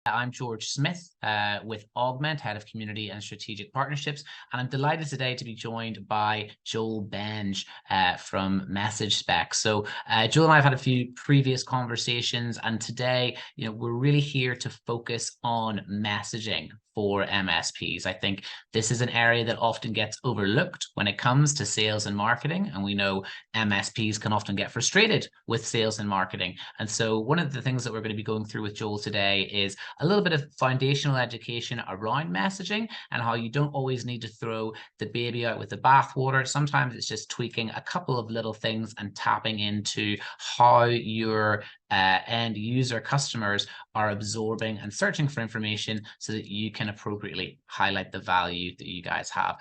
I'm George Smith with Augmentt, Head of Community and Strategic Partnerships, and I'm delighted today to be joined by Joel Benge from MessageSpec. So Joel and I have had a few previous conversations, and today, we're really here to focus on messaging for MSPs. I think this is an area that often gets overlooked when it comes to sales and marketing, and we know MSPs can often get frustrated with sales and marketing. And so one of the things that we're going to be going through with Joel today is a little bit of foundational education around messaging and how you don't always need to throw the baby out with the bathwater. Sometimes it's just tweaking a couple of little things and tapping into how your end user customers are absorbing and searching for information so that you can appropriately highlight the value that you guys have.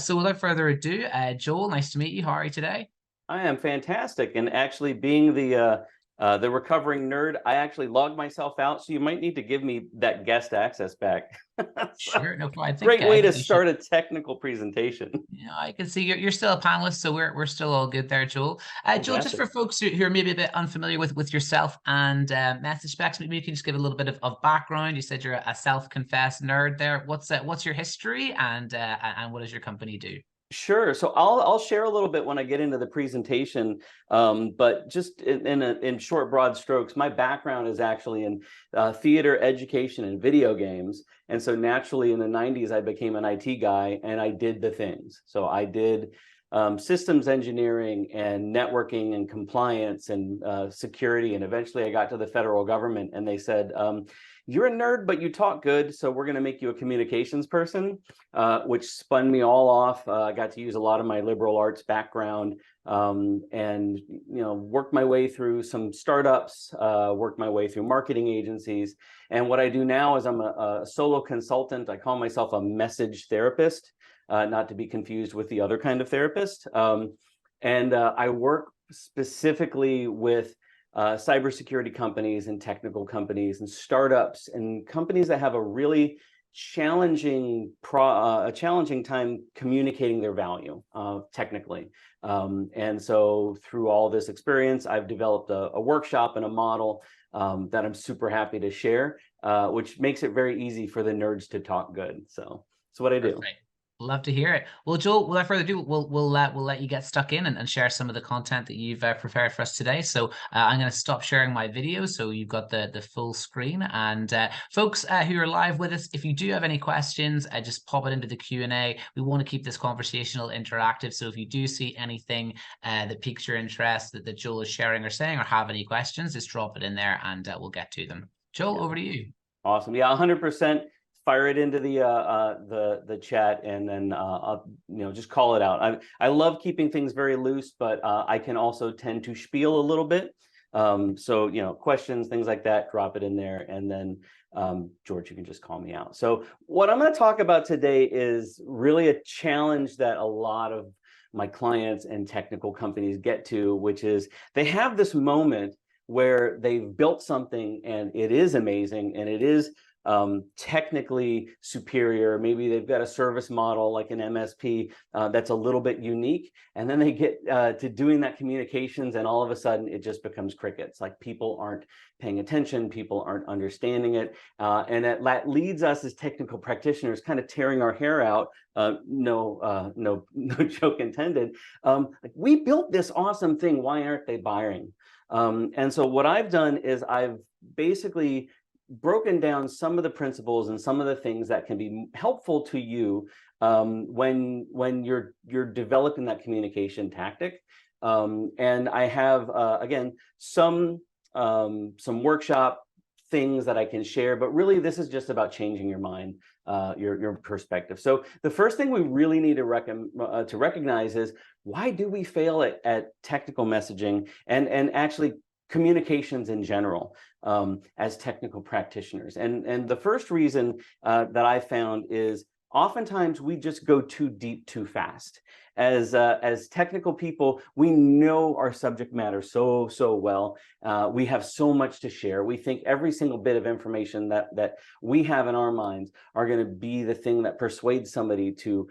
So without further ado, Joel, nice to meet you. How are you today? I am fantastic. And actually being the recovering nerd, I actually logged myself out. So you might need to give me that guest access back. Sure, no problem. Great way to start a technical presentation. Yeah, I can see you're still a panelist, so we're still all good there, Joel. Joel, just for folks who are maybe a bit unfamiliar with yourself and MessageSpec, maybe you can just give a little bit of background. You said you're a self-confessed nerd there. What's your history and what does your company do? Sure. So I'll share a little bit when I get into the presentation, but just in short, broad strokes, my background is actually in theater, education, and video games. And so naturally in the 90s, I became an IT guy and I did the things. So I did systems engineering and networking and compliance and security. And eventually I got to the federal government and they said, you're a nerd, but you talk good, so we're going to make you a communications person, which spun me all off. I got to use a lot of my liberal arts background and worked my way through some startups, worked my way through marketing agencies. And what I do now is I'm a solo consultant. I call myself a message therapist, not to be confused with the other kind of therapist. And I work specifically with cybersecurity companies and technical companies and startups and companies that have a really challenging time communicating their value technically. And so through all this experience, I've developed a workshop and a model that I'm super happy to share, which makes it very easy for the nerds to talk good. So that's what I do. Perfect. Love to hear it. Well, Joel, without further ado, we'll let you get stuck in and share some of the content that you've prepared for us today. So I'm going to stop sharing my video so you've got the full screen. And folks who are live with us, if you do have any questions, just pop it into the Q&A. We want to keep this conversational, interactive. So if you do see anything that piques your interest that Joel is sharing or saying, or have any questions, just drop it in there and we'll get to them. Joel, over to you. Awesome. Yeah, 100%. Fire it into the chat and then I'll just call it out. I love keeping things very loose, but I can also tend to spiel a little bit. So questions, things like that, drop it in there, and then George, you can just call me out. So what I'm going to talk about today is really a challenge that a lot of my clients and technical companies get to, which is they have this moment where they've built something and it is amazing and it is technically superior. Maybe they've got a service model like an MSP that's a little bit unique, and then they get to doing that communications, and all of a sudden it just becomes crickets. Like people aren't paying attention, people aren't understanding it, and that leads us as technical practitioners kind of tearing our hair out. No joke intended. Like, we built this awesome thing. Why aren't they buying? And so what I've done is I've basically broken down some of the principles and some of the things that can be helpful to you when you're developing that communication tactic. And I have again some workshop things that I can share, but really this is just about changing your mind, your perspective. So the first thing we really need to recognize is, why do we fail at technical messaging and actually communications in general as technical practitioners? And the first reason that I found is oftentimes we just go too deep too fast. As technical people, we know our subject matter so well. We have so much to share. We think every single bit of information that we have in our minds are going to be the thing that persuades somebody to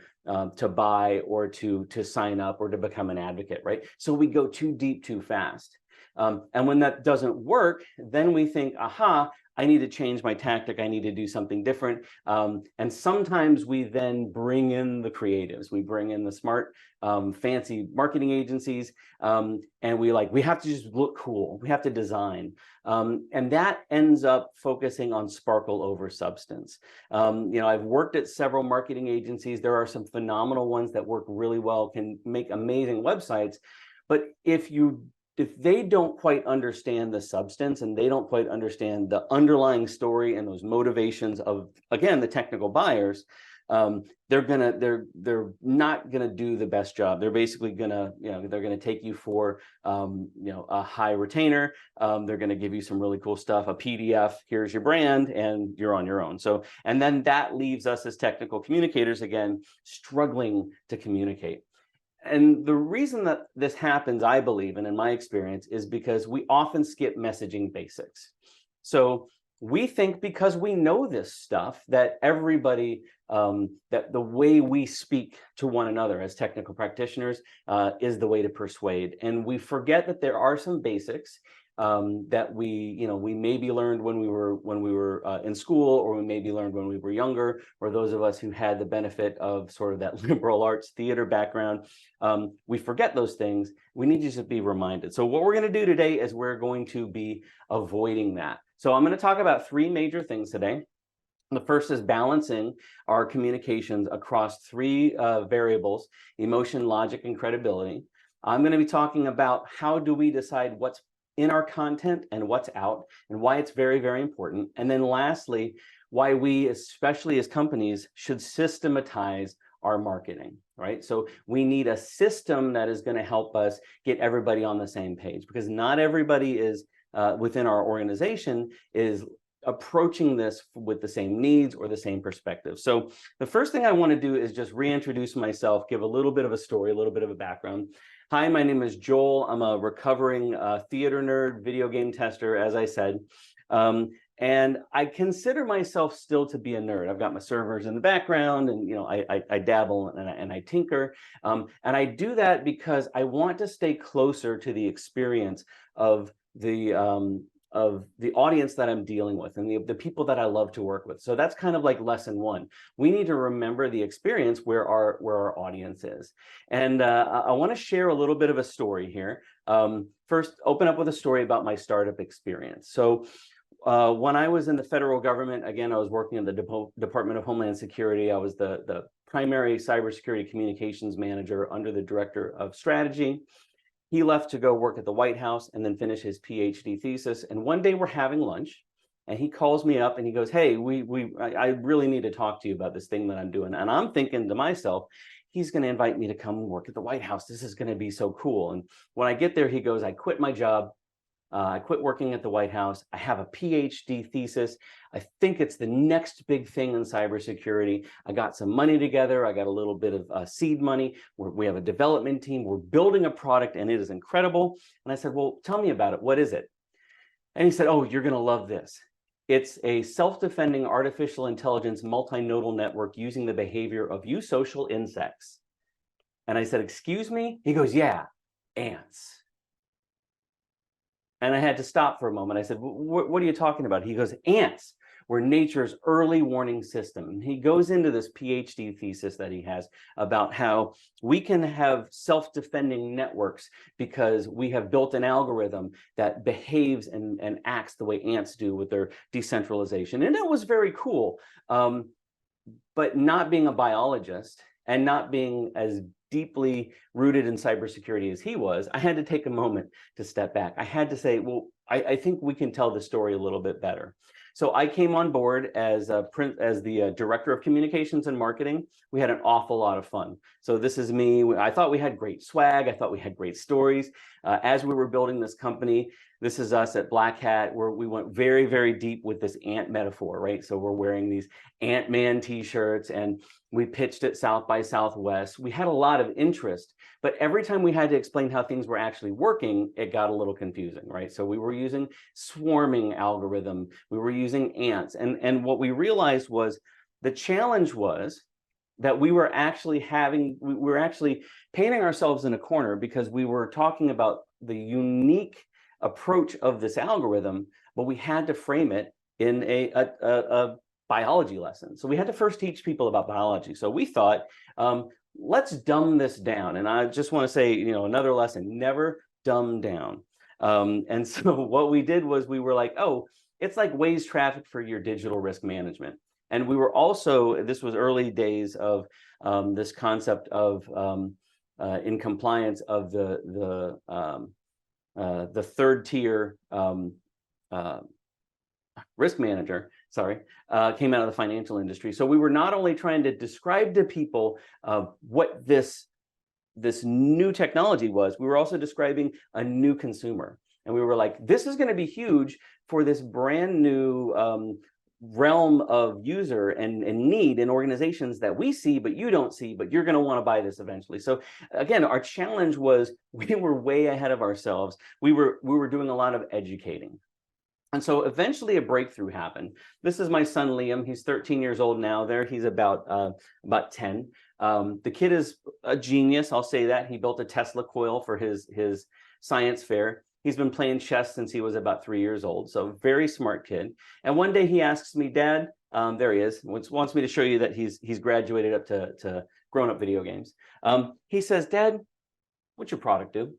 buy or to sign up or to become an advocate, right? So we go too deep too fast. And when that doesn't work, then we think, aha, I need to change my tactic. I need to do something different. And sometimes we then bring in the creatives. We bring in the smart, fancy marketing agencies, and we have to just look cool. We have to design. And that ends up focusing on sparkle over substance. I've worked at several marketing agencies. There are some phenomenal ones that work really well, can make amazing websites. But if they don't quite understand the substance and they don't quite understand the underlying story and those motivations of, again, the technical buyers, they're not gonna do the best job. They're basically gonna, they're gonna take you for, a high retainer. They're gonna give you some really cool stuff, a PDF, here's your brand, and you're on your own. So, and then that leaves us as technical communicators, again, struggling to communicate. And the reason that this happens, I believe, and in my experience, is because we often skip messaging basics. So we think because we know this stuff that everybody, that the way we speak to one another as technical practitioners is the way to persuade. And we forget that there are some basics that we maybe learned when we were in school, or we maybe learned when we were younger, or those of us who had the benefit of sort of that liberal arts theater background. We forget those things. We need to just be reminded. So what we're going to do today is we're going to be avoiding that. So I'm going to talk about three major things today. The first is balancing our communications across three variables: emotion, logic, and credibility. I'm going to be talking about how do we decide what's in our content and what's out, and why it's very, very important. And then lastly, why we, especially as companies, should systematize our marketing, right? So we need a system that is going to help us get everybody on the same page, because not everybody is within our organization is approaching this with the same needs or the same perspective. So the first thing I want to do is just reintroduce myself, give a little bit of a story, a little bit of a background. Hi, my name is Joel. I'm a recovering theater nerd, video game tester, as I said. And I consider myself still to be a nerd. I've got my servers in the background, and I dabble and I tinker. And I do that because I want to stay closer to the experience of the audience that I'm dealing with, and the people that I love to work with. So that's kind of like lesson one. We need to remember the experience where our audience is. And I want to share a little bit of a story here. First, open up with a story about my startup experience. So when I was in the federal government, again, I was working in the Department of Homeland Security. I was the primary cybersecurity communications manager under the director of strategy. He left to go work at the White House and then finish his PhD thesis. And one day we're having lunch, and he calls me up and he goes, "Hey, I really need to talk to you about this thing that I'm doing." And I'm thinking to myself, he's going to invite me to come work at the White House. This is going to be so cool. And when I get there, he goes, "I quit my job. I quit working at the White House. I have a PhD thesis. I think it's the next big thing in cybersecurity. I got some money together. I got a little bit of seed money. We have a development team. We're building a product, and it is incredible." And I said, "Well, tell me about it. What is it?" And he said, "Oh, you're going to love this. It's a self-defending artificial intelligence multinodal network using the behavior of eusocial insects." And I said, "Excuse me?" He goes, "Yeah, ants." And I had to stop for a moment. I said, "What are you talking about?" He goes, "Ants were nature's early warning system." And he goes into this PhD thesis that he has about how we can have self-defending networks because we have built an algorithm that behaves and acts the way ants do with their decentralization. And it was very cool. But not being a biologist and not being as deeply rooted in cybersecurity as he was, I had to take a moment to step back. I had to say, well, I think we can tell the story a little bit better. So I came on board as the director of communications and marketing. We had an awful lot of fun. So this is me. I thought we had great swag. I thought we had great stories. As we were building this company, this is us at Black Hat, where we went very, very deep with this ant metaphor, right? So we're wearing these Ant-Man t-shirts, and we pitched at South by Southwest. We had a lot of interest, but every time we had to explain how things were actually working, it got a little confusing, right? So we were using swarming algorithm, we were using ants, and what we realized was the challenge was that we were actually painting ourselves in a corner, because we were talking about the unique approach of this algorithm, but we had to frame it in a biology lesson. So we had to first teach people about biology. So we thought, let's dumb this down. And I just want to say, you know, another lesson, never dumb down. And so what we did was we were like, oh, it's like Waze traffic for your digital risk management. And we were also, this was early days of this concept of in compliance of the third tier risk manager, came out of the financial industry. So we were not only trying to describe to people what this new technology was, we were also describing a new consumer. And we were like, this is going to be huge for this brand new realm of user and need in organizations that we see, but you don't see, but you're going to want to buy this eventually. So again, our challenge was we were way ahead of ourselves. We were doing a lot of educating. And so eventually a breakthrough happened. This is my son, Liam. He's 13 years old now. There, he's about 10. The kid is a genius. I'll say that. He built a Tesla coil for his science fair. He's been playing chess since he was about 3 years old. So very smart kid. And one day he asks me, Dad, there he is, wants me to show you that he's graduated up to grown-up video games. He says, Dad, what's your product do?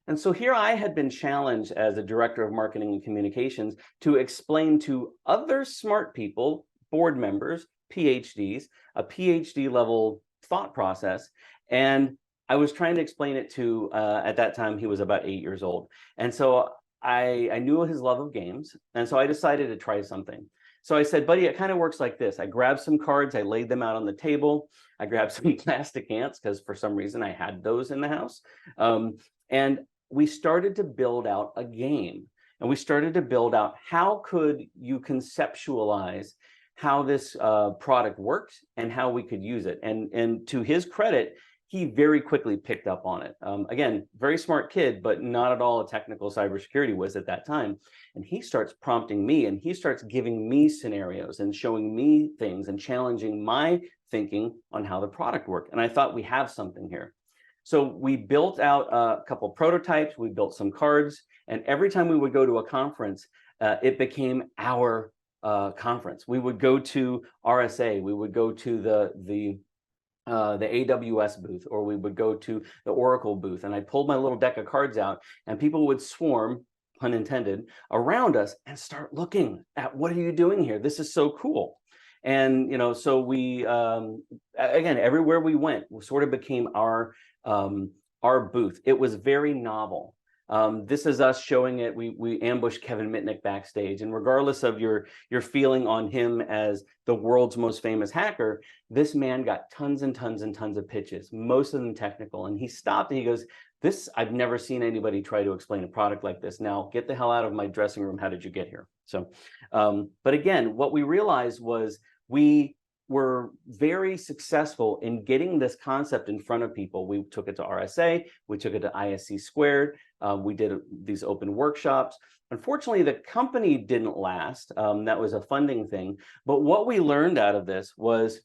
And so here I had been challenged as a director of marketing and communications to explain to other smart people, board members, PhDs, a PhD level thought process. And I was trying to explain it to, at that time, he was about 8 years old. And so I knew his love of games. And so I decided to try something. So I said, buddy, it kind of works like this. I grabbed some cards, I laid them out on the table. I grabbed some plastic ants because for some reason I had those in the house. And we started to build out a game. And we started to build out how could you conceptualize how this product worked and how we could use it. And to his credit, he very quickly picked up on it. Again, very smart kid, but not at all a technical cybersecurity whiz at that time. And he starts prompting me and he starts giving me scenarios and showing me things and challenging my thinking on how the product worked. And I thought, we have something here. So we built out a couple prototypes, we built some cards, and every time we would go to a conference, it became our conference. We would go to RSA, we would go to the AWS booth, or we would go to the Oracle booth, and I pulled my little deck of cards out, and people would swarm, pun intended, around us and start looking at, what are you doing here? This is so cool. And, you know, so we, again, everywhere we went, we sort of became our booth. It was very novel. This is us showing it. We ambushed Kevin Mitnick backstage, and regardless of your feeling on him as the world's most famous hacker, this man got tons and tons and tons of pitches, most of them technical. And he stopped and he goes, "This, I've never seen anybody try to explain a product like this. Now get the hell out of my dressing room. How did you get here?" So, but again, what we realized was we were very successful in getting this concept in front of people. We took it to RSA, we took it to ISC Squared, we did these open workshops. Unfortunately, the company didn't last. That was a funding thing. But what we learned out of this was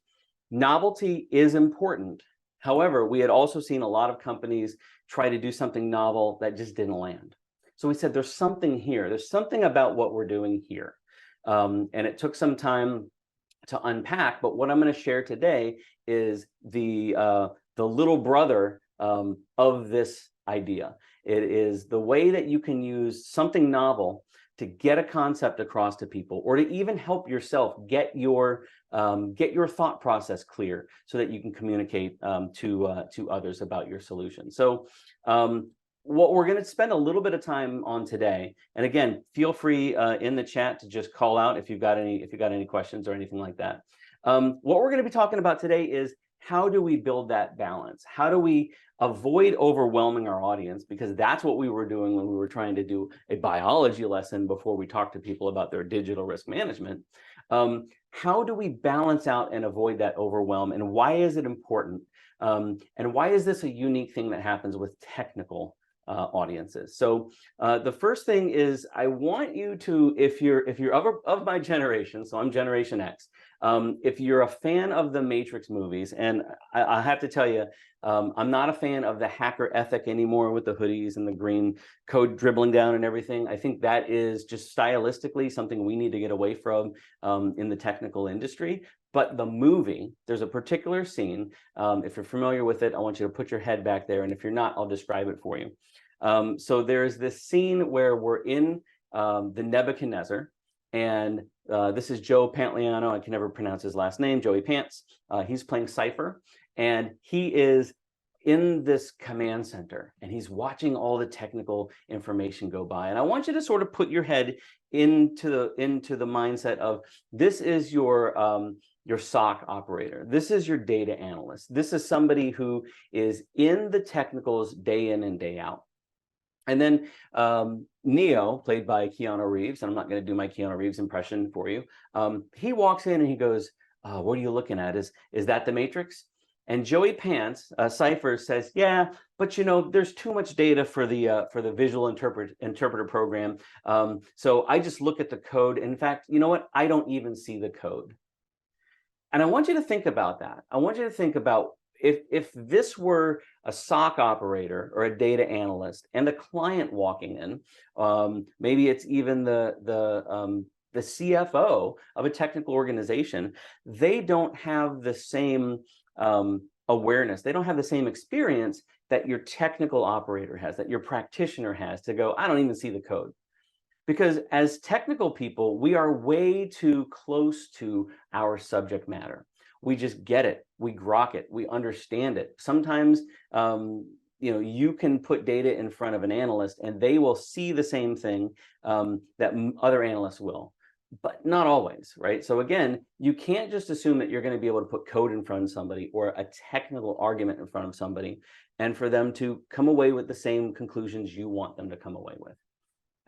novelty is important. However, we had also seen a lot of companies try to do something novel that just didn't land. So we said, there's something here. There's something about what we're doing here. And it took some time to unpack, but what I'm going to share today is the little brother of this idea. It is the way that you can use something novel to get a concept across to people, or to even help yourself get your thought process clear, so that you can communicate to others about your solution. So what we're going to spend a little bit of time on today, and again, feel free in the chat to just call out if you've got any questions or anything like that. What we're going to be talking about today is, how do we build that balance? How do we avoid overwhelming our audience? Because that's what we were doing when we were trying to do a biology lesson before we talked to people about their digital risk management. How do we balance out and avoid that overwhelm? And why is it important? And why is this a unique thing that happens with technical audiences? So the first thing is, I want you to, if you're of my generation, so I'm Generation X, If you're a fan of the Matrix movies, and I have to tell you, I'm not a fan of the hacker ethic anymore with the hoodies and the green code dribbling down and everything. I think that is just stylistically something we need to get away from in the technical industry. But the movie, there's a particular scene. If you're familiar with it, I want you to put your head back there. And if you're not, I'll describe it for you. So there's this scene where we're in the Nebuchadnezzar. And this is Joe Pantoliano. I can never pronounce his last name, Joey Pants. He's playing Cypher. And he is in this command center. And he's watching all the technical information go by. And I want you to sort of put your head into the mindset of this is your SOC operator. This is your data analyst. This is somebody who is in the technicals day in and day out. And then Neo, played by Keanu Reeves, and I'm not going to do my Keanu Reeves impression for you. He walks in and he goes, "What are you looking at? Is that the Matrix?" And Joey Pants, Cypher, says, "Yeah, but you know, there's too much data for the visual interpreter program. So I just look at the code. In fact, you know what? I don't even see the code." And I want you to think about that. I want you to think about if this were a SOC operator or a data analyst and the client walking in, maybe it's even the CFO of a technical organization, they don't have the same awareness. They don't have the same experience that your technical operator has, that your practitioner has to go, "I don't even see the code." Because as technical people, we are way too close to our subject matter. We just get it, we grok it, we understand it. Sometimes, you can put data in front of an analyst and they will see the same thing that other analysts will, but not always, right? So again, you can't just assume that you're going to be able to put code in front of somebody or a technical argument in front of somebody and for them to come away with the same conclusions you want them to come away with.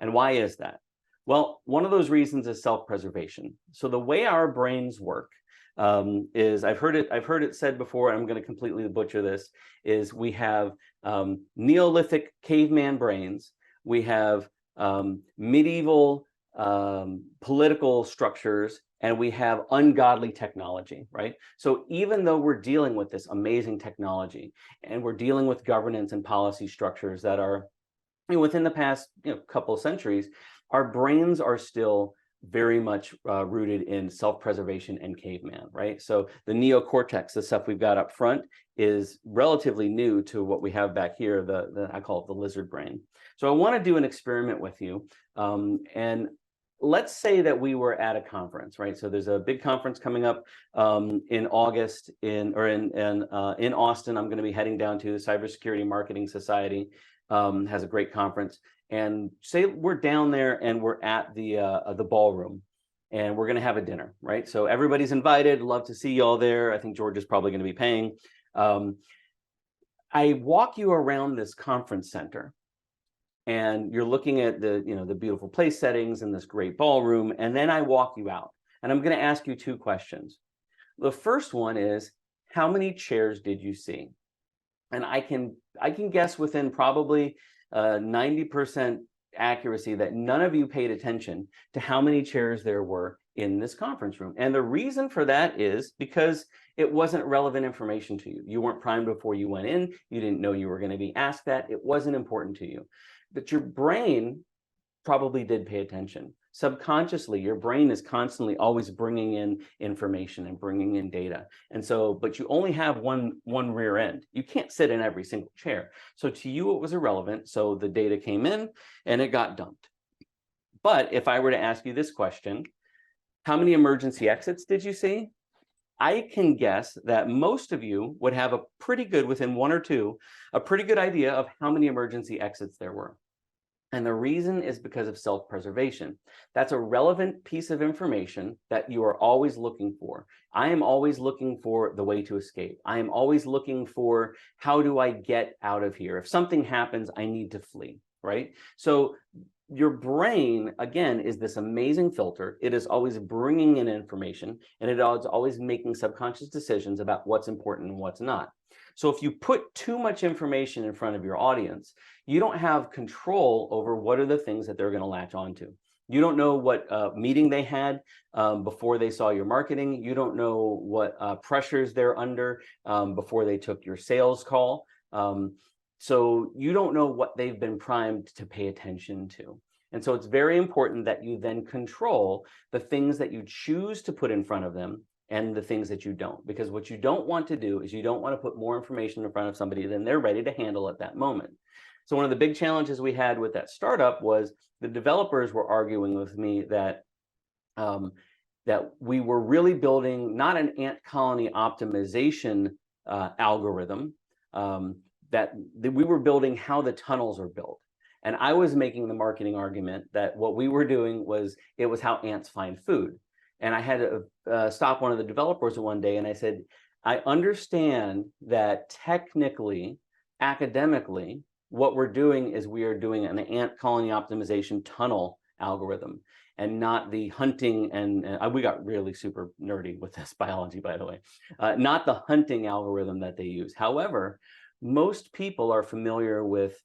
And why is that? Well, one of those reasons is self-preservation. So the way our brains work is, I've heard it said before, and I'm going to completely butcher this, is we have Neolithic caveman brains, we have medieval political structures, and we have ungodly technology, right? So even though we're dealing with this amazing technology and we're dealing with governance and policy structures that are within the past couple of centuries, our brains are still very much rooted in self-preservation and caveman, right? So the neocortex, the stuff we've got up front, is relatively new to what we have back here, I call it the lizard brain. So I want to do an experiment with you. And let's say that we were at a conference, right? So there's a big conference coming up in August in Austin. I'm going to be heading down to the Cybersecurity Marketing Society. Has a great conference, and say we're down there and we're at the ballroom and we're going to have a dinner, right? So everybody's invited. Love to see you all there. I think George is probably going to be paying. I walk you around this conference center and you're looking at the beautiful place settings and this great ballroom, and then I walk you out and I'm going to ask you two questions. The first one is, how many chairs did you see? And I can guess within probably 90% accuracy that none of you paid attention to how many chairs there were in this conference room. And the reason for that is because it wasn't relevant information to you. You weren't primed before you went in. You didn't know you were going to be asked that. It wasn't important to you. But your brain probably did pay attention. Subconsciously, your brain is constantly always bringing in information and bringing in data. And so, but you only have one rear end. You can't sit in every single chair. So to you, it was irrelevant. So the data came in and it got dumped. But if I were to ask you this question, how many emergency exits did you see? I can guess that most of you would have a pretty good, within one or two, a pretty good idea of how many emergency exits there were. And the reason is because of self-preservation. That's a relevant piece of information that you are always looking for. I am always looking for the way to escape. I am always looking for, how do I get out of here? If something happens, I need to flee, right? So your brain, again, is this amazing filter. It is always bringing in information, and it is always making subconscious decisions about what's important and what's not. So if you put too much information in front of your audience, you don't have control over what are the things that they're going to latch onto. You don't know what meeting they had before they saw your marketing. You don't know what pressures they're under before they took your sales call. So you don't know what they've been primed to pay attention to. And so it's very important that you then control the things that you choose to put in front of them and the things that you don't. Because what you don't want to do is you don't want to put more information in front of somebody than they're ready to handle at that moment. So one of the big challenges we had with that startup was the developers were arguing with me that that we were really building not an ant colony optimization algorithm, that we were building how the tunnels are built. And I was making the marketing argument that what we were doing was, it was how ants find food. And I had to stop one of the developers one day and I said, I understand that technically, academically, what we're doing is we are doing an ant colony optimization tunnel algorithm and not the hunting, and we got really super nerdy with this biology, by the way, not the hunting algorithm that they use. However, most people are familiar with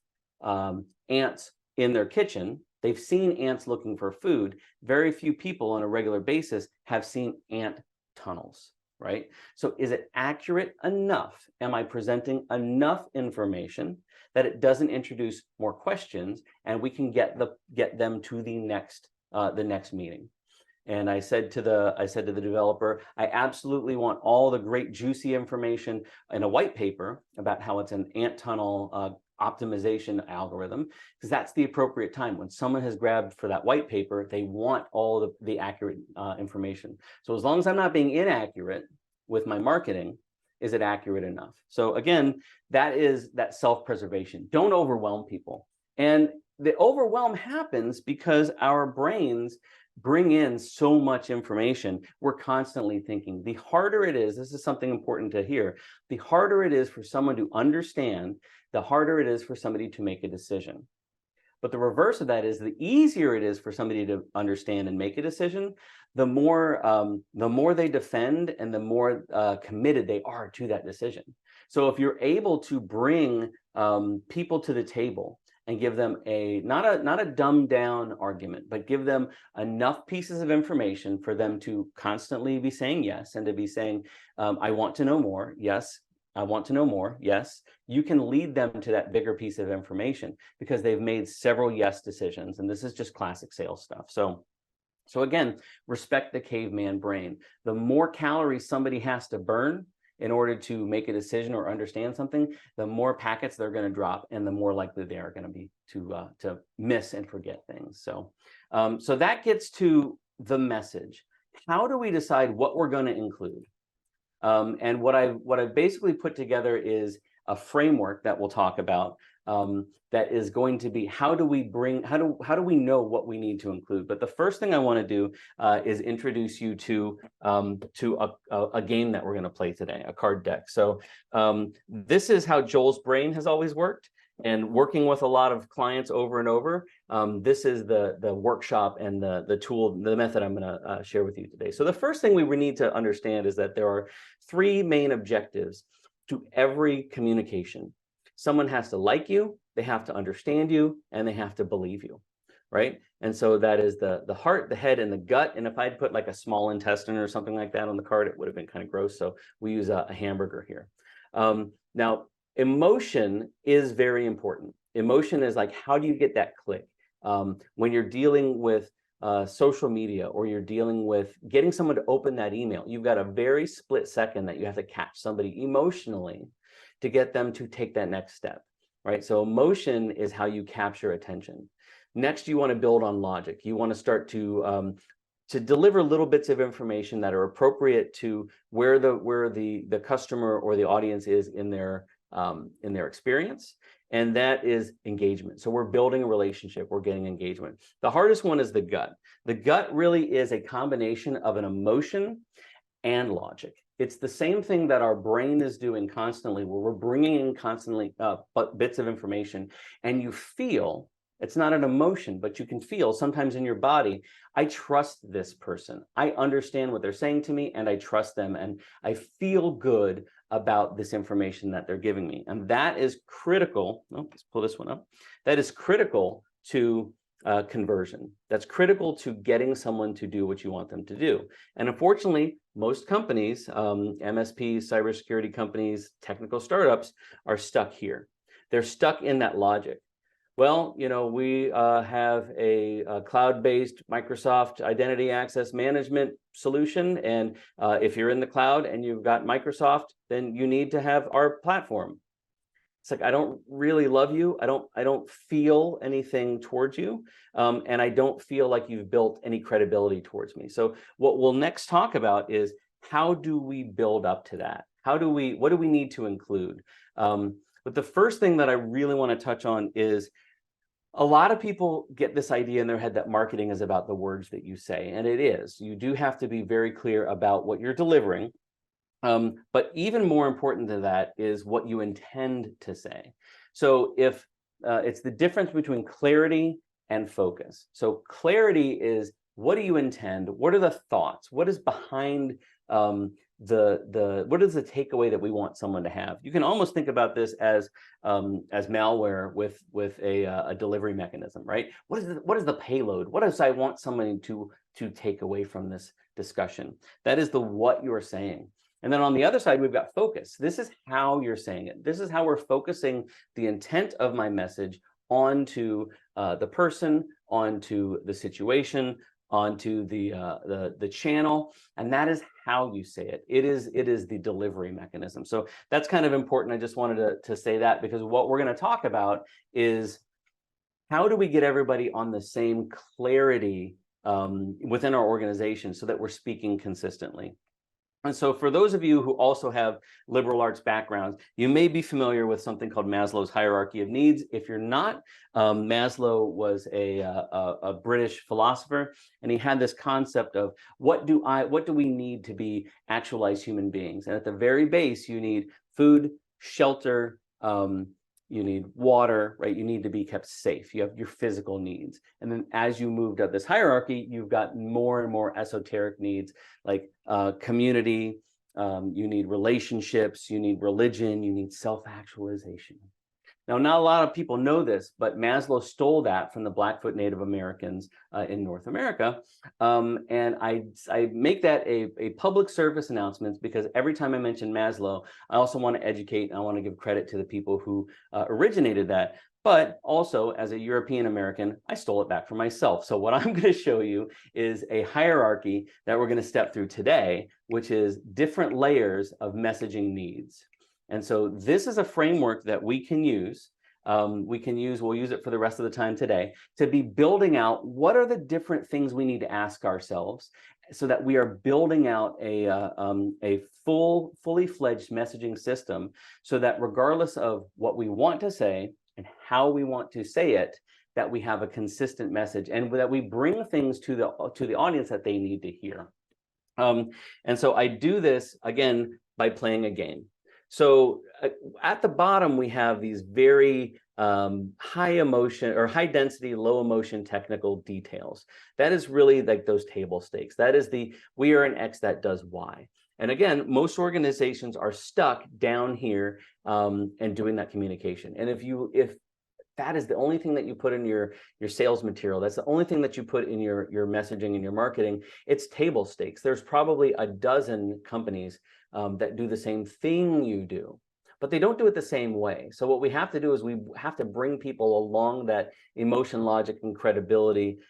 ants in their kitchen. They've seen ants looking for food. Very few people on a regular basis have seen ant tunnels, right? So is it accurate enough? Am I presenting enough information that it doesn't introduce more questions and we can get them to the next meeting? And I said to the developer, I absolutely want all the great juicy information in a white paper about how it's an ant tunnel optimization algorithm, because that's the appropriate time. When someone has grabbed for that white paper, they want all the accurate information. So as long as I'm not being inaccurate with my marketing, is it accurate enough? So again, that is that self-preservation. Don't overwhelm people. And the overwhelm happens because our brains bring in so much information. We're constantly thinking. The harder it is, this is something important to hear, the harder it is for someone to understand, the harder it is for somebody to make a decision. But the reverse of that is the easier it is for somebody to understand and make a decision, the more they defend and the more committed they are to that decision. So if you're able to bring people to the table and give them not a dumbed down argument, but give them enough pieces of information for them to constantly be saying yes, and to be saying, I want to know more, yes, I want to know more, yes, you can lead them to that bigger piece of information because they've made several yes decisions. And this is just classic sales stuff. So again, respect the caveman brain. The more calories somebody has to burn in order to make a decision or understand something, the more packets they're going to drop and the more likely they are going to be to miss and forget things. So so that gets to the message. How do we decide what we're going to include? And what I've basically put together is a framework that we'll talk about that is going to be how do we know what we need to include. But the first thing I want to do is introduce you to a game that we're going to play today, a card deck. So this is how Joel's brain has always worked. And working with a lot of clients over and over, this is the workshop and the tool, the method I'm going to share with you today. So the first thing we need to understand is that there are three main objectives to every communication. Someone has to like you, they have to understand you, and they have to believe you, right? And so that is the heart, the head, and the gut. And if I'd put like a small intestine or something like that on the card, it would have been kind of gross. So we use a hamburger here. Now, emotion is very important. Emotion is like, how do you get that click? When you're dealing with social media, or you're dealing with getting someone to open that email, you've got a very split second that you have to catch somebody emotionally to get them to take that next step, right? So emotion is how you capture attention. Next, you want to build on logic. You want to start to deliver little bits of information that are appropriate to where the customer or the audience is in their experience. And that is engagement. So we're building a relationship, we're getting engagement. The hardest one is the gut. The gut really is a combination of an emotion and logic. It's the same thing that our brain is doing constantly, where we're bringing in constantly bits of information, and you feel, it's not an emotion, but you can feel sometimes in your body, I trust this person. I understand what they're saying to me, and I trust them, and I feel good about this information that they're giving me. And that is critical. Oh, let's pull this one up. That is critical to conversion. That's critical to getting someone to do what you want them to do. And unfortunately, most companies, MSPs, cybersecurity companies, technical startups are stuck here. They're stuck in that logic. Well, we have a cloud-based Microsoft identity access management solution. And if you're in the cloud and you've got Microsoft, then you need to have our platform. It's like, I don't really love you. I don't feel anything towards you. And I don't feel like you've built any credibility towards me. So what we'll next talk about is, how do we build up to that? What do we need to include? But the first thing that I really want to touch on is, a lot of people get this idea in their head that marketing is about the words that you say, and it is. You do have to be very clear about what you're delivering. But even more important than that is what you intend to say. So if it's the difference between clarity and focus. So clarity is, what do you intend? What are the thoughts? What is behind what is the takeaway that we want someone to have? You can almost think about this as malware with a delivery mechanism, right? What is the payload? What does I want someone to take away from this discussion? That is what you're saying. And then on the other side, we've got focus. This is how you're saying it. This is how we're focusing the intent of my message onto the person, onto the situation, onto the channel, and that is how you say it. It is the delivery mechanism. So that's kind of important. I just wanted to say that, because what we're going to talk about is, how do we get everybody on the same clarity within our organization so that we're speaking consistently. And so for those of you who also have liberal arts backgrounds, you may be familiar with something called Maslow's hierarchy of needs. If you're not, Maslow was a British philosopher, and he had this concept of, what do we need to be actualized human beings? And at the very base, you need food, shelter, you need water, right? You need to be kept safe. You have your physical needs. And then as you moved up this hierarchy, you've got more and more esoteric needs, like community, you need relationships, you need religion, you need self-actualization. Now, not a lot of people know this, but Maslow stole that from the Blackfoot Native Americans in North America. And I make that a public service announcement, because every time I mention Maslow, I also want to educate, and I want to give credit to the people who originated that. But also, as a European American, I stole it back for myself. So what I'm going to show you is a hierarchy that we're going to step through today, which is different layers of messaging needs. And so this is a framework that we can use. We'll use it for the rest of the time today, to be building out what are the different things we need to ask ourselves, so that we are building out a fully fledged messaging system, so that regardless of what we want to say and how we want to say it, that we have a consistent message, and that we bring things to the audience that they need to hear. And so I do this, again, by playing a game. So at the bottom, we have these very high emotion or high density, low emotion technical details. That is really like those table stakes. That is we are an X that does Y. And again, most organizations are stuck down here and doing that communication. And if that is the only thing that you put in your sales material, that's the only thing that you put in your messaging and your marketing, it's table stakes. There's probably a dozen companies that do the same thing you do, but they don't do it the same way. So what we have to do is we have to bring people along that emotion, logic, and credibility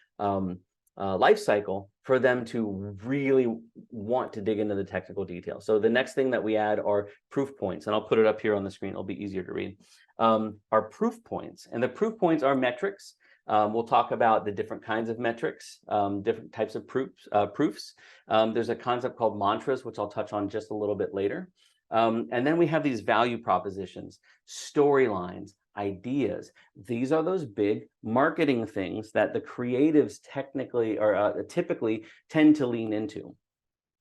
life cycle for them to really want to dig into the technical details. So the next thing that we add are proof points, and I'll put it up here on the screen. It'll be easier to read. Are proof points, and the proof points are metrics. We'll talk about the different kinds of metrics, different types of proofs. There's a concept called mantras, which I'll touch on just a little bit later. And then we have these value propositions, storylines, ideas. These are those big marketing things that the creatives typically tend to lean into.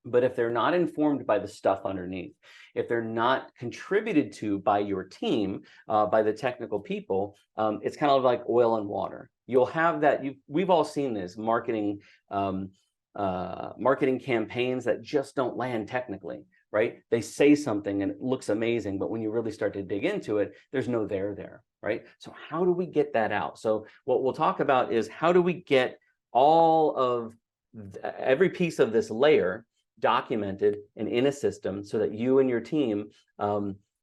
But if they're not informed by the stuff underneath, if they're not contributed to by your team, by the technical people, it's kind of like oil and water. You'll have that. We've all seen this marketing campaigns that just don't land technically, right? They say something and it looks amazing, but when you really start to dig into it, there's no there, right? So how do we get that out? So what we'll talk about is how do we get all of every piece of this layer documented and in a system so that you and your team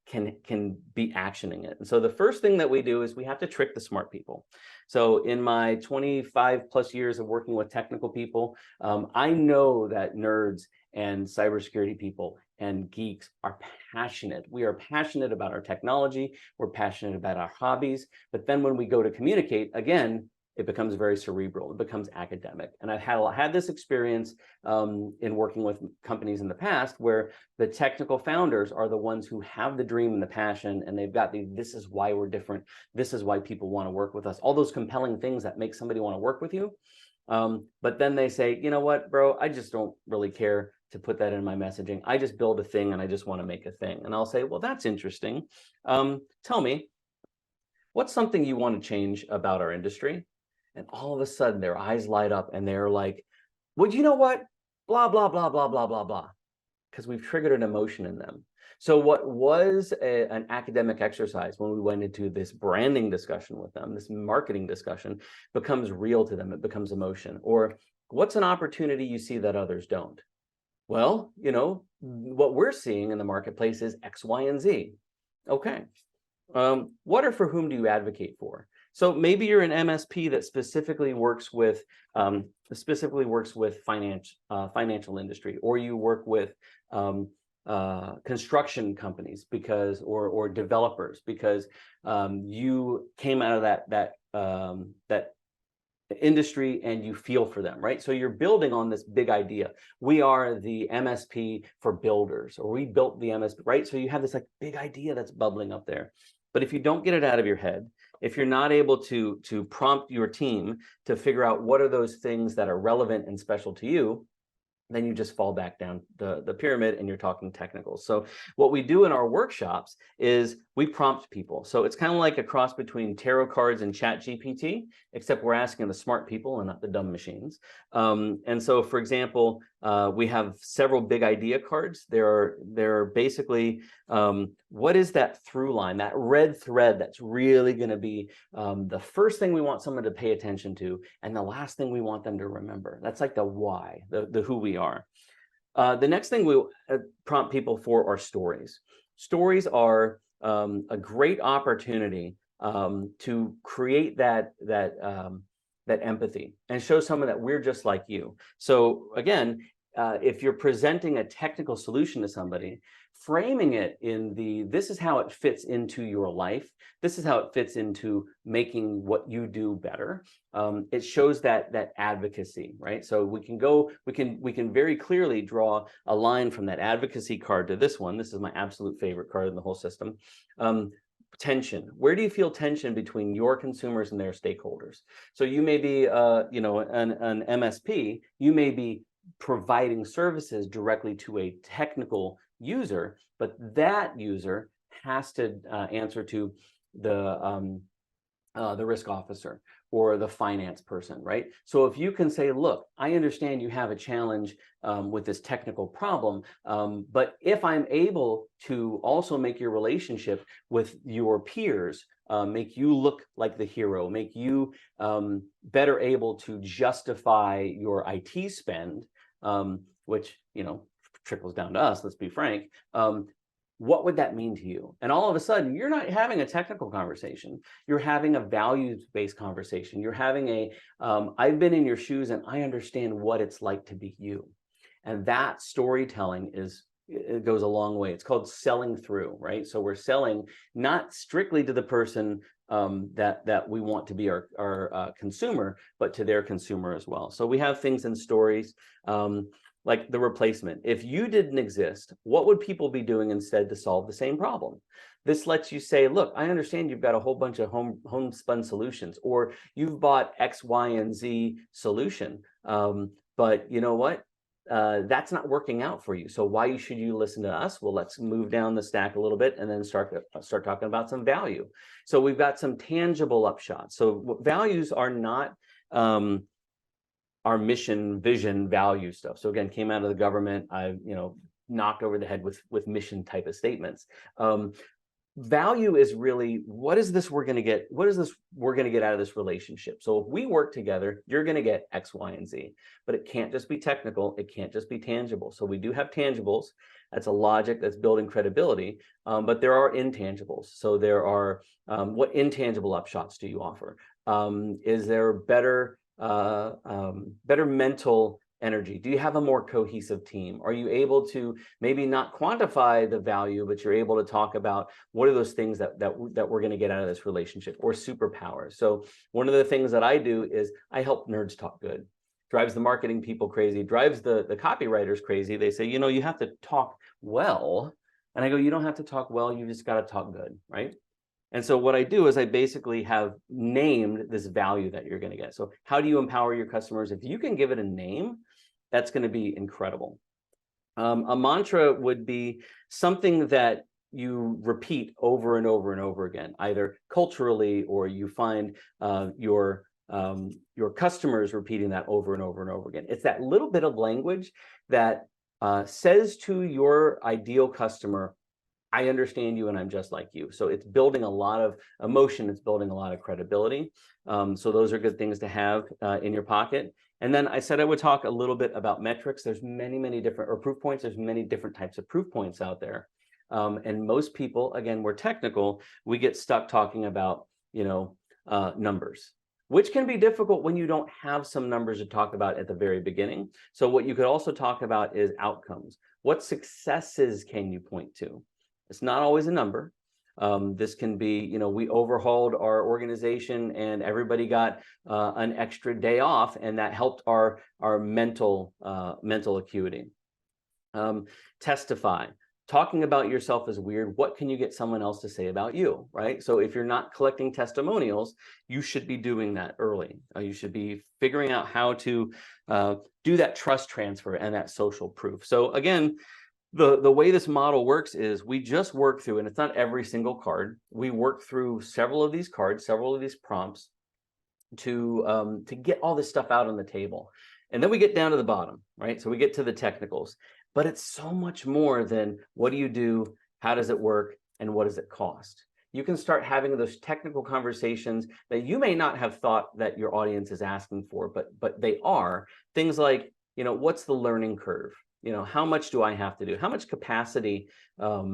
can be actioning it. And so the first thing that we do is we have to trick the smart people. So in my 25 plus years of working with technical people, I know that nerds and cybersecurity people and geeks are passionate. We are passionate about our technology. We're passionate about our hobbies. But then when we go to communicate, again, it becomes very cerebral. It becomes academic. And I've had this experience in working with companies in the past where the technical founders are the ones who have the dream and the passion, and they've got this is why we're different. This is why people want to work with us. All those compelling things that make somebody want to work with you. But then they say, you know what, bro, I just don't really care to put that in my messaging. I just build a thing and I just want to make a thing. And I'll say, well, that's interesting. Tell me, what's something you want to change about our industry? And all of a sudden their eyes light up and they're like, well, you know what? Blah, blah, blah, blah, blah, blah, blah. Because we've triggered an emotion in them. So what was an academic exercise when we went into this branding discussion with them, this marketing discussion, becomes real to them. It becomes emotion. Or what's an opportunity you see that others don't? Well, you know, what we're seeing in the marketplace is X, Y, and Z. Okay. What or for whom do you advocate for? So maybe you're an MSP that specifically works with financial industry, or you work with construction companies because or developers because you came out of that industry and you feel for them, right? So you're building on this big idea. We are the MSP for builders, or we built the MSP, right? So you have this like big idea that's bubbling up there. But if you don't get it out of your head, if you're not able to prompt your team to figure out what are those things that are relevant and special to you, then you just fall back down the pyramid and you're talking technical. So what we do in our workshops is we prompt people. So it's kind of like a cross between tarot cards and ChatGPT, except we're asking the smart people and not the dumb machines. And so, for example, we have several big idea cards. They're basically, what is that through line, that red thread that's really going to be the first thing we want someone to pay attention to, and the last thing we want them to remember. That's like the why, the who we are. The next thing we prompt people for are stories. Stories are a great opportunity to create that empathy and show someone that we're just like you. So again, if you're presenting a technical solution to somebody, framing it in this is how it fits into your life. This is how it fits into making what you do better. It shows that advocacy, right? So we can very clearly draw a line from that advocacy card to this one. This is my absolute favorite card in the whole system. Tension. Where do you feel tension between your consumers and their stakeholders? So you may be, an MSP. You may be providing services directly to a technical user, but that user has to answer to the risk officer or the finance person, right? So if you can say, look, I understand you have a challenge with this technical problem, but if I'm able to also make your relationship with your peers, make you look like the hero, make you better able to justify your IT spend, which, trickles down to us, let's be frank, what would that mean to you? And all of a sudden, you're not having a technical conversation. You're having a values-based conversation. You're having I've been in your shoes and I understand what it's like to be you. And that storytelling it goes a long way. It's called selling through, right? So we're selling not strictly to the person that we want to be our consumer, but to their consumer as well. So we have things in stories, like the replacement. If you didn't exist, what would people be doing instead to solve the same problem? This lets you say, look, I understand you've got a whole bunch of homespun solutions, or you've bought X, Y, and Z solution, but you know what? That's not working out for you. So why should you listen to us? Well, let's move down the stack a little bit and then start talking about some value. So we've got some tangible upshots. So values are not our mission, vision, value stuff. So again, came out of the government. I, knocked over the head with mission type of statements. Value is really, what is this we're going to get? What is this we're going to get out of this relationship? So if we work together, you're going to get X, Y, and Z, but it can't just be technical. It can't just be tangible. So we do have tangibles. That's a logic that's building credibility, but there are intangibles. So there are, what intangible upshots do you offer? Is there better mental energy? Do you have a more cohesive team? Are you able to maybe not quantify the value, but you're able to talk about what are those things that we're going to get out of this relationship, or superpowers? So one of the things that I do is I help nerds talk good. Drives the marketing people crazy, drives the copywriters crazy. They say, you have to talk well. And I go, you don't have to talk well, you just got to talk good, right? And so what I do is I basically have named this value that you're going to get. So how do you empower your customers? If you can give it a name, that's going to be incredible. A mantra would be something that you repeat over and over and over again, either culturally, or you find your customers repeating that over and over and over again. It's that little bit of language that says to your ideal customer, I understand you and I'm just like you. So it's building a lot of emotion. It's building a lot of credibility. So those are good things to have in your pocket. And then I said I would talk a little bit about metrics. There's many different, or proof points. There's many different types of proof points out there. And most people, again, we're technical. We get stuck talking about, numbers, which can be difficult when you don't have some numbers to talk about at the very beginning. So what you could also talk about is outcomes. What successes can you point to? It's not always a number. This can be, we overhauled our organization and everybody got an extra day off, and that helped our mental acuity. Testify. Talking about yourself is weird. What can you get someone else to say about you, right? So if you're not collecting testimonials, you should be doing that early. You should be figuring out how to do that trust transfer and that social proof. So again, the way this model works is we just work through, and it's not every single card. We work through several of these cards, several of these prompts to get all this stuff out on the table. And then we get down to the bottom, right? So we get to the technicals, but it's so much more than what do you do, how does it work, and what does it cost? You can start having those technical conversations that you may not have thought that your audience is asking for, but they are. Things like, what's the learning curve? How much do I have to do? How much capacity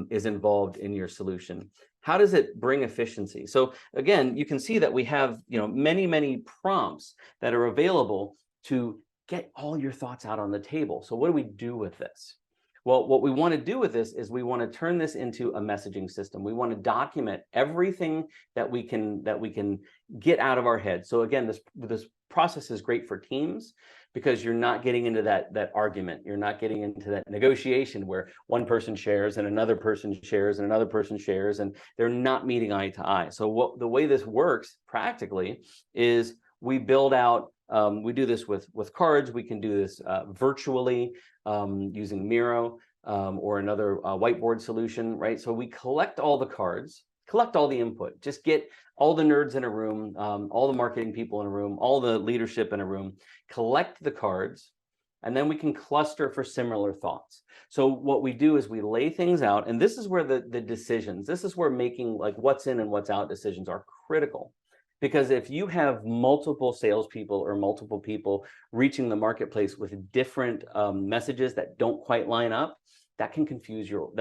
is involved in your solution? How does it bring efficiency? So again, you can see that we have, many prompts that are available to get all your thoughts out on the table. So what do we do with this? Well, what we want to do with this is we want to turn this into a messaging system. We want to document everything that we can get out of our head. So again, this process is great for teams, because you're not getting into that argument. You're not getting into that negotiation where one person shares and another person shares and another person shares, and they're not meeting eye to eye. So the way this works practically is we build out, we do this with cards. We can do this virtually using Miro or another whiteboard solution, right? So we collect all the cards, collect all the input, just get all the nerds in a room, all the marketing people in a room, all the leadership in a room, collect the cards, and then we can cluster for similar thoughts. So what we do is we lay things out, and this is where the decisions, this is where making like what's in and what's out decisions are critical. Because if you have multiple salespeople or multiple people reaching the marketplace with different messages that don't quite line up, that can confuse your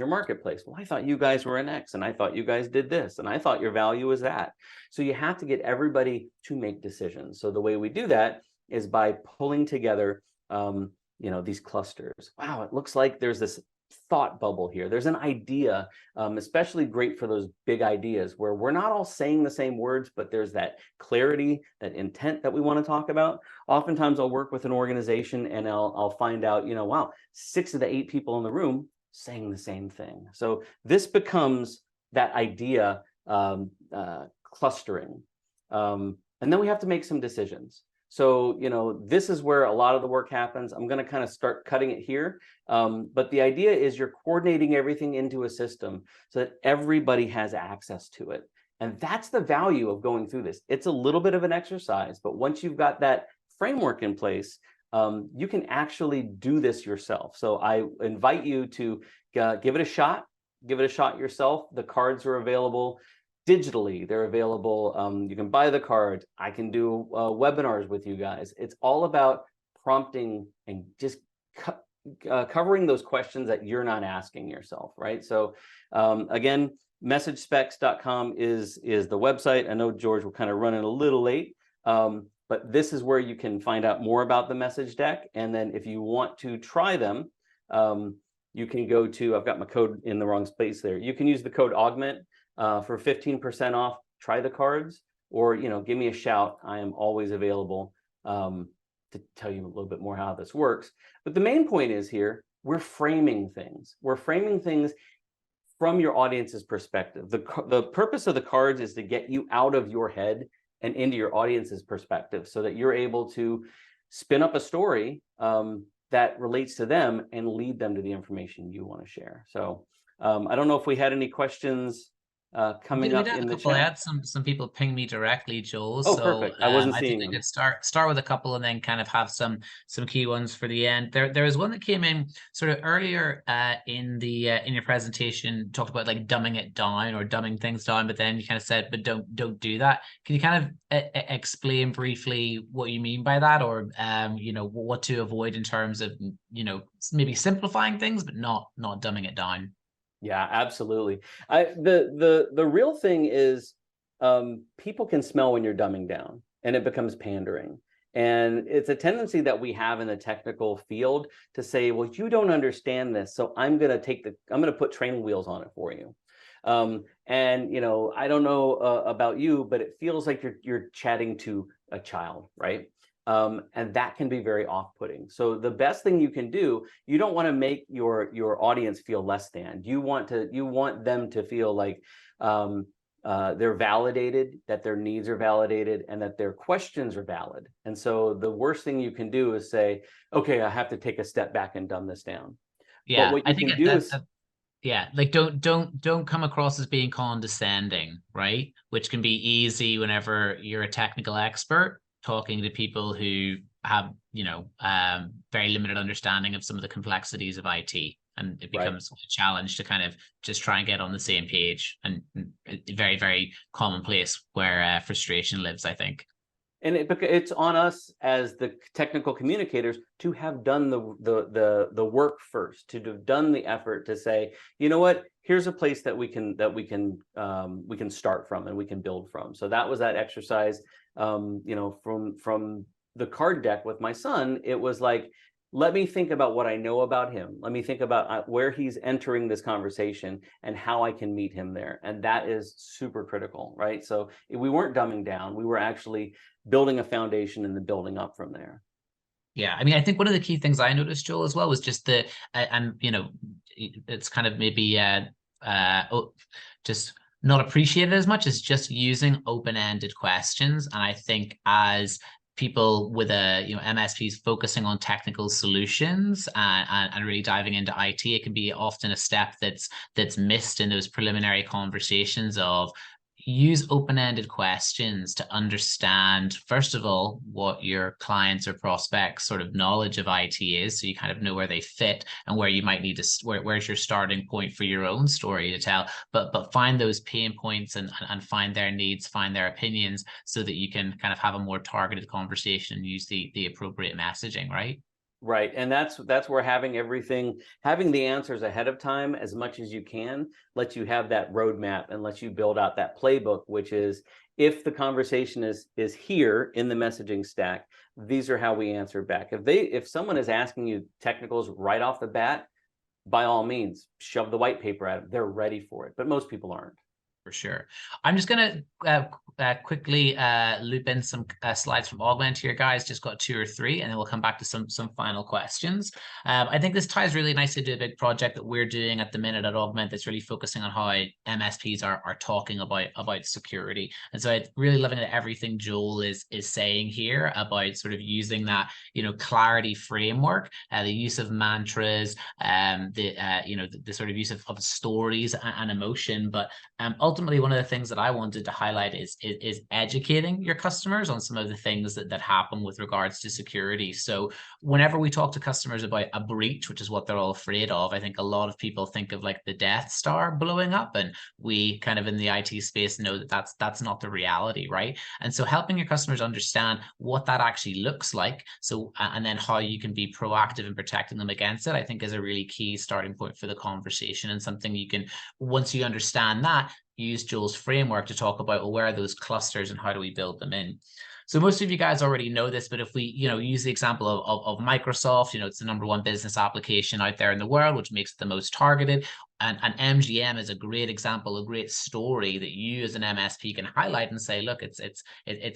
marketplace. Well, I thought you guys were an X, and I thought you guys did this, and I thought your value was that. So you have to get everybody to make decisions. So the way we do that is by pulling together, these clusters. Wow, it looks like there's this thought bubble here. There's an idea, especially great for those big ideas where we're not all saying the same words, but there's that clarity, that intent that we want to talk about. Oftentimes I'll work with an organization and I'll find out, wow, 6 of the 8 people in the room saying the same thing. So this becomes that idea clustering. And then we have to make some decisions. So, this is where a lot of the work happens. I'm going to kind of start cutting it here. But the idea is you're coordinating everything into a system so that everybody has access to it. And that's the value of going through this. It's a little bit of an exercise, but once you've got that framework in place, you can actually do this yourself. So I invite you to give it a shot. Give it a shot yourself. The cards are available digitally. They're available. You can buy the cards. I can do webinars with you guys. It's all about prompting and just covering those questions that you're not asking yourself, right? So again, messagespecs.com is the website. I know, George, we're kind of running a little late, but this is where you can find out more about the message deck. And then if you want to try them, you can go to, I've got my code in the wrong space there. You can use the code Augmentt for 15% off. Try the cards, or, you know, give me a shout. I am always available to tell you a little bit more how this works. But the main point is here, we're framing things. We're framing things from your audience's perspective. The purpose of the cards is to get you out of your head and into your audience's perspective, so that you're able to spin up a story that relates to them and lead them to the information you want to share. So I don't know if we had any questions coming up in the chat. I had some people ping me directly, Joel. Oh, so perfect. I wasn't I seeing think them. I could start with a couple and then kind of have some key ones for the end. There was one that came in sort of earlier in your presentation, talked about like dumbing it down or dumbing things down, but then you kind of said, but don't do that. Can you kind of explain briefly what you mean by that, or you know, what to avoid in terms of, you know, maybe simplifying things but not dumbing it down? Yeah, absolutely. The real thing is people can smell when you're dumbing down, and it becomes pandering. And it's a tendency that we have in the technical field to say, well, you don't understand this, so I'm going to put training wheels on it for you. And, you know, I don't know about you, but it feels like you're chatting to a child, right? And that can be very off-putting. So the best thing you can do, you don't want to make your audience feel less than. You want them to feel like they're validated, that their needs are validated, and that their questions are valid. And so the worst thing you can do is say, okay, I have to take a step back and dumb this down. Yeah, but what you can do is, yeah, like don't come across as being condescending, right? Which can be easy whenever you're a technical expert talking to people who have, you know, very limited understanding of some of the complexities of IT. And it becomes a challenge to kind of just try and get on the same page, and very, very commonplace where frustration lives, I think. And it's on us as the technical communicators to have done the work first, to have done the effort to say, you know what, here's a place that we can start from and we can build from. So that was that exercise. You know, from the card deck with my son, it was like, let me think about what I know about him. Let me think about where he's entering this conversation and how I can meet him there. And that is super critical, right? So we weren't dumbing down. We were actually building a foundation and then building up from there. Yeah, I mean, I think one of the key things I noticed, Joel, as well, was just and you know, it's kind of maybe just not appreciated as much as just using open-ended questions. And I think as people with MSPs focusing on technical solutions and really diving into IT, it can be often a step that's missed in those preliminary conversations of use open-ended questions to understand, first of all, what your clients or prospects sort of knowledge of IT is, so you kind of know where they fit and where you might need to, where's your starting point for your own story to tell, but find those pain points and find their needs, find their opinions, so that you can kind of have a more targeted conversation and use the appropriate messaging, right? Right. And that's where having the answers ahead of time as much as you can lets you have that roadmap and lets you build out that playbook, which is, if the conversation is here in the messaging stack, these are how we answer back. If someone is asking you technicals right off the bat, by all means, shove the white paper at them. They're ready for it, but most people aren't. For sure. I'm just going to quickly loop in some slides from Augmentt here, guys. Just got 2 or 3, and then we'll come back to some final questions. I think this ties really nicely to a big project that we're doing at the minute at Augmentt that's really focusing on how MSPs are talking about security. And so I'm really loving everything Joel is saying here about sort of using that, you know, clarity framework, the use of mantras, the sort of use of stories and emotion. But ultimately, one of the things that I wanted to highlight is is educating your customers on some of the things that happen with regards to security. So whenever we talk to customers about a breach, which is what they're all afraid of, I think a lot of people think of like the Death Star blowing up, and we kind of in the IT space know that that's not the reality, right? And so helping your customers understand what that actually looks like, so and then how you can be proactive in protecting them against it, I think is a really key starting point for the conversation, and something you can, once you understand that, use Joel's framework to talk about, well, where are those clusters and how do we build them in? So most of you guys already know this, but if we, use the example of Microsoft, it's the #1 business application out there in the world, which makes it the most targeted. And MGM is a great example, a great story that you as an MSP can highlight and say, look, it's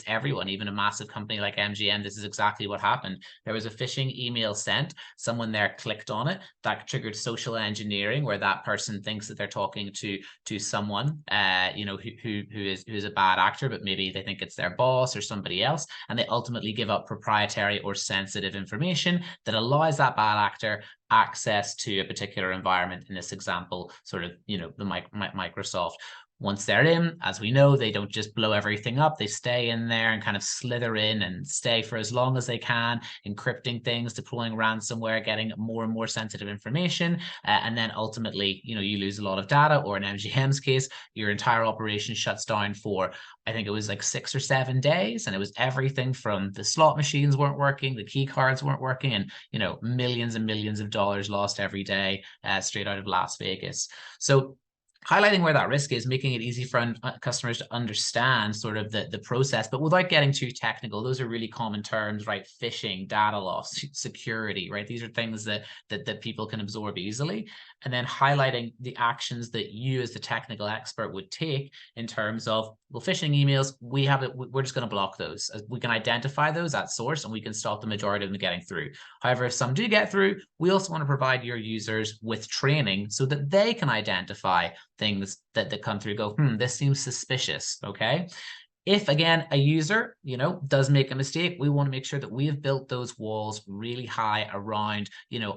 everyone, even a massive company like MGM. This is exactly what happened. There was a phishing email sent. Someone there clicked on it. That triggered social engineering, where that person thinks that they're talking to someone, who is a bad actor, but maybe they think it's their boss or somebody else, and they ultimately give up proprietary or sensitive information that allows that bad actor access to a particular environment. In this example, sort of, the Microsoft. Once they're in, as we know, they don't just blow everything up. They stay in there and kind of slither in and stay for as long as they can, encrypting things, deploying ransomware, getting more and more sensitive information. And then ultimately, you lose a lot of data, or in MGM's case, your entire operation shuts down for, I think it was like 6 or 7 days. And it was everything from the slot machines weren't working, the key cards weren't working, and, millions and millions of dollars lost every day, straight out of Las Vegas. So highlighting where that risk is, making it easy for customers to understand sort of the process, but without getting too technical. Those are really common terms, right? Phishing, data loss, security, right? These are things that people can absorb easily. And then highlighting the actions that you as the technical expert would take in terms of, well, phishing emails, we're just going to block those. We can identify those at source, and we can stop the majority of them getting through. However, if some do get through, we also want to provide your users with training so that they can identify things that come through, go, this seems suspicious, okay? If, again, a user, does make a mistake, we want to make sure that we have built those walls really high around,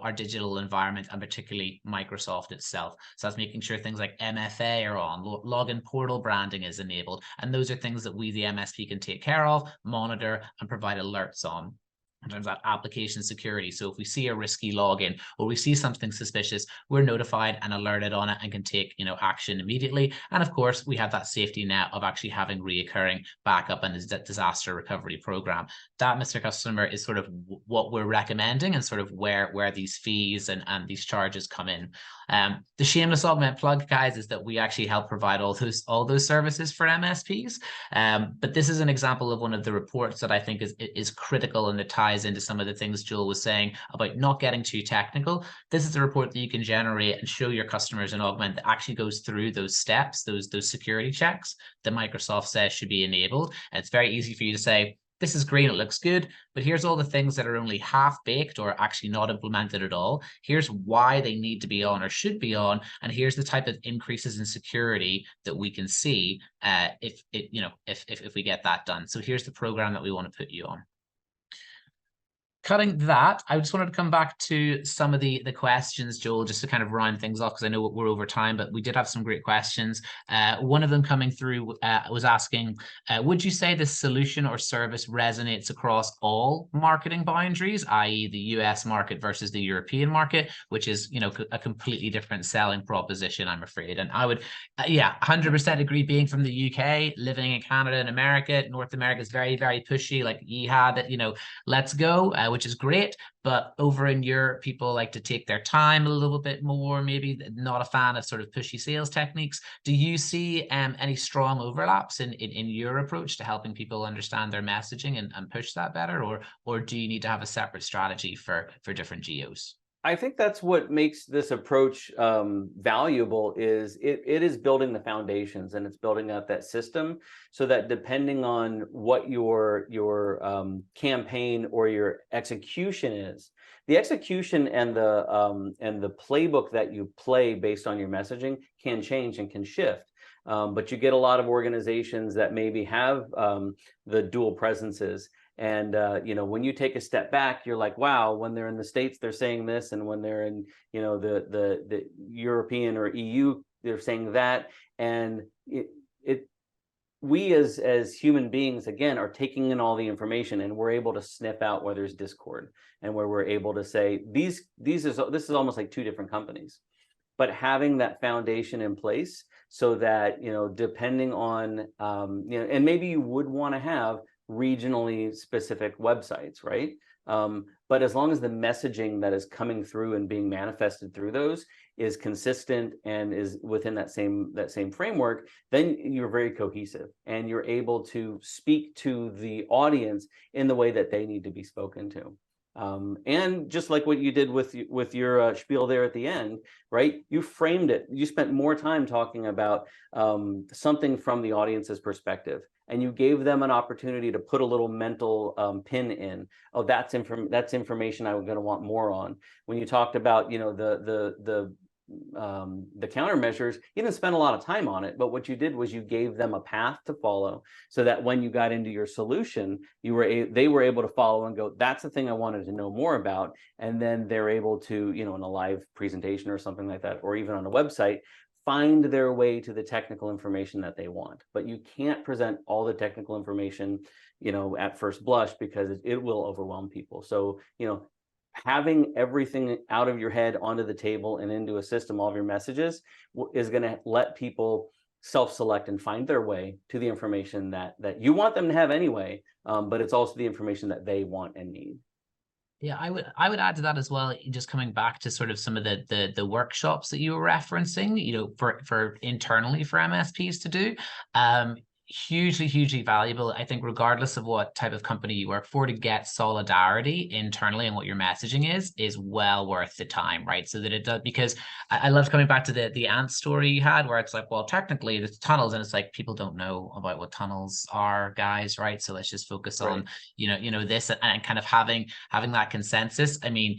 our digital environment, and particularly Microsoft itself. So that's making sure things like MFA are on, login portal branding is enabled. And those are things that we, the MSP, can take care of, monitor, and provide alerts on in terms of application security. So if we see a risky login or we see something suspicious, we're notified and alerted on it and can take, action immediately. And of course, we have that safety net of actually having reoccurring backup and a disaster recovery program. That, Mr. Customer, is sort of what we're recommending, and sort of where these fees and these charges come in. The shameless Augmentt plug, guys, is that we actually help provide all those services for MSPs. But this is an example of one of the reports that I think is critical, and it ties into some of the things Joel was saying about not getting too technical. This is a report that you can generate and show your customers in Augmentt that actually goes through those steps, those security checks that Microsoft says should be enabled. And it's very easy for you to say, this is green, it looks good, but here's all the things that are only half-baked or actually not implemented at all. Here's why they need to be on or should be on, and here's the type of increases in security that we can see if we get that done. So here's the program that we want to put you on. Cutting that, I just wanted to come back to some of the questions, Joel, just to kind of round things off, because I know we're over time, but we did have some great questions. One of them coming through was asking, would you say this solution or service resonates across all marketing boundaries, i.e. the US market versus the European market, which is, a completely different selling proposition, I'm afraid. And I would, 100% agree. Being from the UK, living in Canada and America, North America is very, very pushy. Like, had it, let's go. Which is great, but over in Europe, people like to take their time a little bit more, maybe not a fan of sort of pushy sales techniques. Do you see any strong overlaps in your approach to helping people understand their messaging and push that better, or do you need to have a separate strategy for different geos? I think that's what makes this approach valuable, is it is building the foundations, and it's building out that system so that depending on what your campaign or your execution is, the execution and the playbook that you play based on your messaging can change and can shift. But you get a lot of organizations that maybe have the dual presences. And, when you take a step back, you're like, wow, when they're in the States, they're saying this. And when they're in, the European or EU, they're saying that. And we as human beings, again, are taking in all the information, and we're able to sniff out where there's discord, and where we're able to say this is almost like two different companies. But having that foundation in place so that, depending on, and maybe you would want to have regionally specific websites, right? But as long as the messaging that is coming through and being manifested through those is consistent and is within that same framework, then you're very cohesive, and you're able to speak to the audience in the way that they need to be spoken to. And just like what you did with your spiel there at the end, right? You framed it. You spent more time talking about something from the audience's perspective, and you gave them an opportunity to put a little mental pin in. Oh, that's information I'm going to want more on. When you talked about, the countermeasures, you didn't spend a lot of time on it, but what you did was you gave them a path to follow, so that when you got into your solution, they were able to follow and go, that's the thing I wanted to know more about. And then they're able to, in a live presentation or something like that, or even on a website, find their way to the technical information that they want. But you can't present all the technical information, at first blush, because it will overwhelm people. So, having everything out of your head onto the table and into a system, all of your messages, is going to let people self-select and find their way to the information that you want them to have anyway, but it's also the information that they want and need. Yeah, I would add to that as well, just coming back to sort of some of the workshops that you were referencing, for internally for MSPs to do. Hugely valuable. I think regardless of what type of company you work for, to get solidarity internally and what your messaging is well worth the time, right? So that it does, because I loved coming back to the ant story you had, where it's like, well, technically it's tunnels, and it's like, people don't know about what tunnels are, guys, right? So let's just focus on this, and kind of having that consensus. I mean,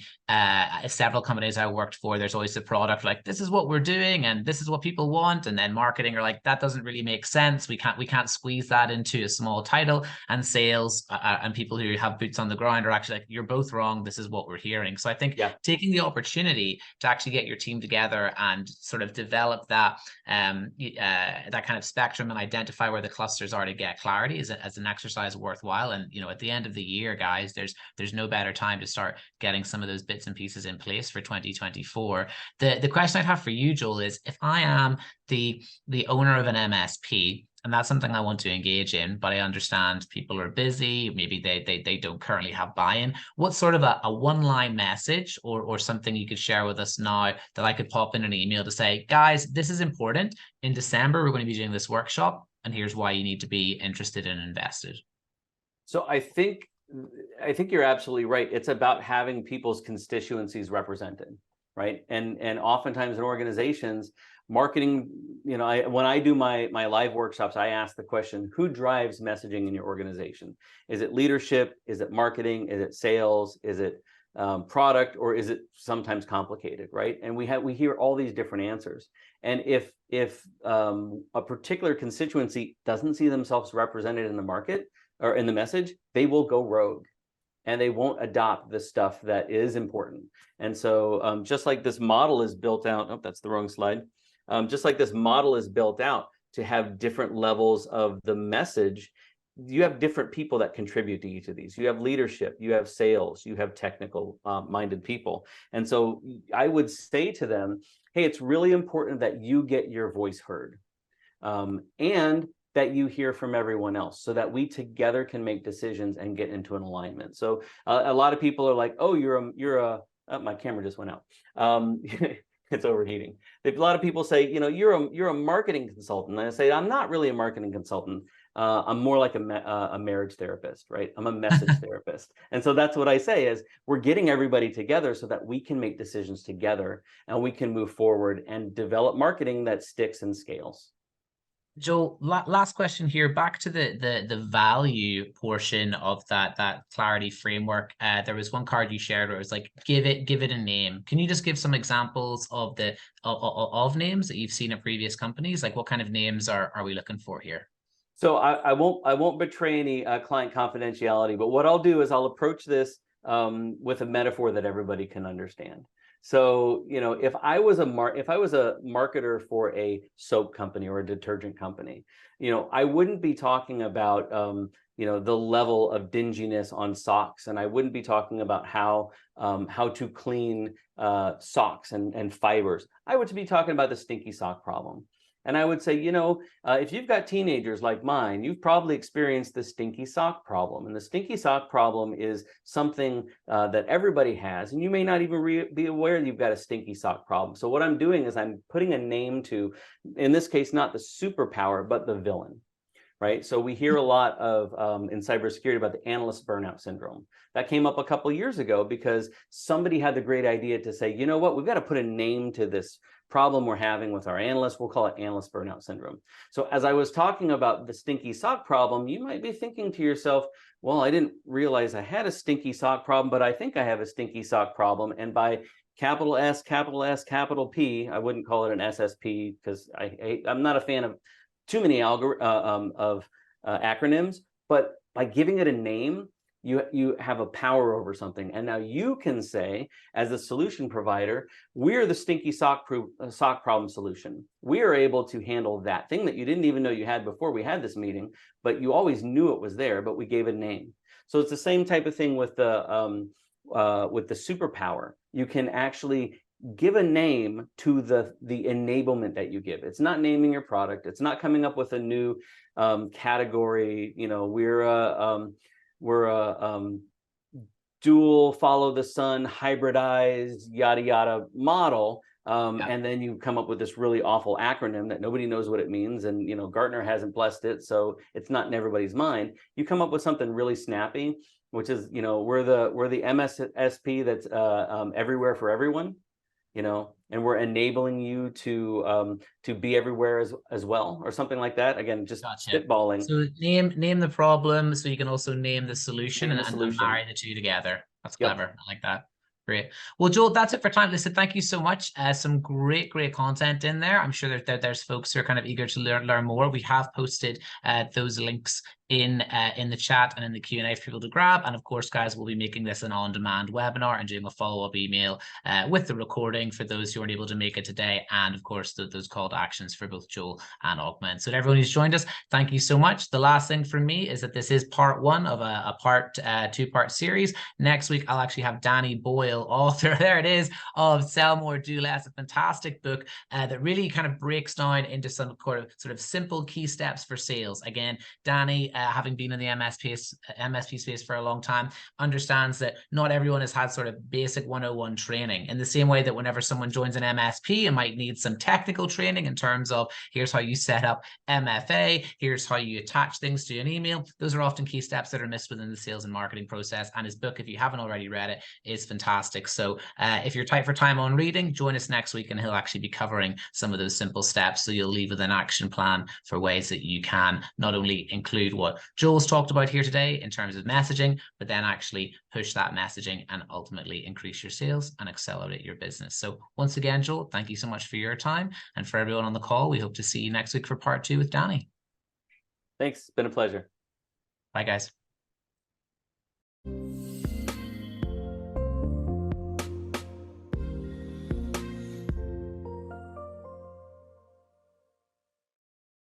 several companies I worked for, there's always the product like, this is what we're doing and this is what people want, and then marketing are like, that doesn't really make sense. We can't squeeze that into a small title. And sales and people who have boots on the ground are actually like, you're both wrong, this is what we're hearing. So I think taking the opportunity to actually get your team together and sort of develop that that kind of spectrum and identify where the clusters are to get clarity is as an exercise worthwhile. And at the end of the year, guys, there's no better time to start getting some of those bits and pieces in place for 2024. The question I'd have for you, Joel, is if I am the owner of an MSP, and that's something I want to engage in, but I understand people are busy, maybe they don't currently have buy-in. What sort of a one-line message or something you could share with us now that I could pop in an email to say, guys, this is important. In December, we're going to be doing this workshop, and here's why you need to be interested and invested. So I think you're absolutely right. It's about having people's constituencies represented, right? And oftentimes in organizations, marketing, when I do my live workshops, I ask the question, who drives messaging in your organization? Is it leadership? Is it marketing? Is it sales? Is it product? Or is it sometimes complicated, right? And we hear all these different answers. And if a particular constituency doesn't see themselves represented in the market or in the message, they will go rogue, and they won't adopt the stuff that is important. And so just like this model is built out, oh, that's the wrong slide. Just like this model is built out to have different levels of the message, you have different people that contribute to each of these. You have leadership, you have sales, you have technical minded people. And so I would say to them, hey, it's really important that you get your voice heard, and that you hear from everyone else, so that we together can make decisions and get into an alignment. So a lot of people are like, oh, oh, my camera just went out. It's overheating. A lot of people say, you're a marketing consultant. And I say, I'm not really a marketing consultant. I'm more like a marriage therapist, right? I'm a message therapist. And so that's what I say is, we're getting everybody together so that we can make decisions together, and we can move forward and develop marketing that sticks and scales. Joel, last question here, back to the value portion of that clarity framework. There was one card you shared where it was like, give it a name. Can you just give some examples of of names that you've seen at previous companies? Like, what kind of names are we looking for here? So I won't betray any client confidentiality, but what I'll do is I'll approach this with a metaphor that everybody can understand. So, you know, if I was a marketer for a soap company or a detergent company, you know, I wouldn't be talking about, you know, the level of dinginess on socks, and I wouldn't be talking about how to clean socks and fibers. I would be talking about the stinky sock problem. And I would say, you know, if you've got teenagers like mine, you've probably experienced the stinky sock problem. And the stinky sock problem is something that everybody has, and you may not even be aware you've got a stinky sock problem. So what I'm doing is I'm putting a name to, in this case, not the superpower, but the villain. Right. So we hear a lot of in cybersecurity about the analyst burnout syndrome. That came up a couple of years ago because somebody had the great idea to say, you know what, we've got to put a name to this problem we're having with our analysts. We'll call it analyst burnout syndrome. So as I was talking about the stinky sock problem, you might be thinking to yourself, well, I didn't realize I had a stinky sock problem, but I think I have a stinky sock problem. And by capital S, capital P, I wouldn't call it an SSP because I'm not a fan of too many acronyms, but by giving it a name, you have a power over something. And now you can say, as a solution provider, we're the stinky sock problem solution. We are able to handle that thing that you didn't even know you had before we had this meeting, but you always knew it was there, but we gave it a name. So it's the same type of thing with the superpower. You can actually give a name to the enablement that you give. It's not naming your product. It's not coming up with a new category. You know, we're a dual follow the sun hybridized yada yada model. And then you come up with this really awful acronym that nobody knows what it means, and you know Gartner hasn't blessed it, so it's not in everybody's mind. You come up with something really snappy, which is, you know, we're the MSP that's everywhere for everyone. You know, and we're enabling you to be everywhere as well, or something like that. Again, just spitballing. So name the problem, so you can also name the solution, Name and, the solution. and marry the two together. That's Yep. clever. I like that. Great. Well, Joel, that's it for time. Listen, thank you so much. Some great content in there. I'm sure there's folks who are kind of eager to learn more. We have posted those links in the chat and in the Q&A for people to grab. And of course, guys, we'll be making this an on-demand webinar and doing a follow-up email with the recording for those who aren't able to make it today. And of course, those call to actions for both Joel and Augmentt. So to everyone who's joined us, thank you so much. The last thing from me is that this is part one of a two-part series. Next week, I'll actually have Danny Boyle, author, there it is, of Sell More, Do Less, a fantastic book that really kind of breaks down into some sort of simple key steps for sales. Again, Danny, having been in the MSP space for a long time, understands that not everyone has had sort of basic 101 training, in the same way that whenever someone joins an MSP, it might need some technical training in terms of here's how you set up MFA, here's how you attach things to an email. Those are often key steps that are missed within the sales and marketing process. And his book, if you haven't already read it, is fantastic. So if you're tight for time on reading, join us next week and he'll actually be covering some of those simple steps. So you'll leave with an action plan for ways that you can not only include what Joel's talked about here today in terms of messaging, but then actually push that messaging and ultimately increase your sales and accelerate your business. So once again, Joel, thank you so much for your time. And for everyone on the call, we hope to see you next week for part two with Danny. Thanks. It's been a pleasure. Bye, guys.